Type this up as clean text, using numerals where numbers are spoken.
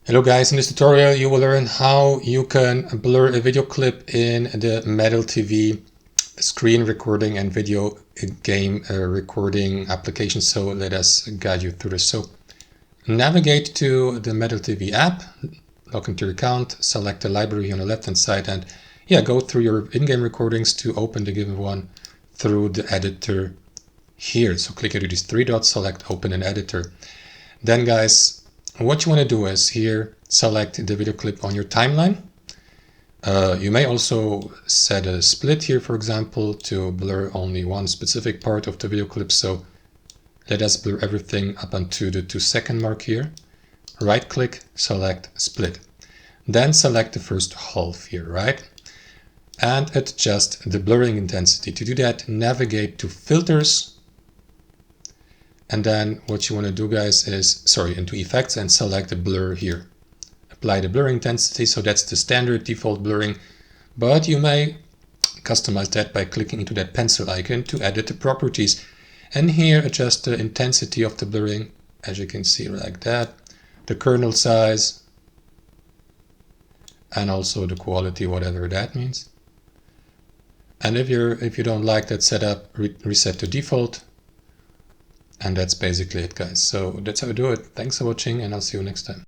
Hello guys, in this tutorial you will learn how you can blur a video clip in the Metal TV screen recording and video game recording application. So let us guide you through this. So navigate to the Metal TV app, log into your account, select the library on the left hand side, and go through your in-game recordings to open the given one through the editor here. So click into these three dots, select open an editor. Then guys, what you want to do is here select the video clip on your timeline. You may also set a split here, for example, to blur only one specific part of the video clip. So let us blur everything up until the 2-second mark here. Right click, select split. Then select the first half here, right? And adjust the blurring intensity. To do that, navigate to filters. And then what you want to do, guys, is, into effects and select the blur here. Apply the blur intensity, so that's the standard default blurring, but you may customize that by clicking into that pencil icon to edit the properties. And here adjust the intensity of the blurring, as you can see, like that, the kernel size, and also the quality, whatever that means. And if you don't like that setup, reset to default. And that's basically it, guys. So that's how I do it. Thanks for watching, and I'll see you next time.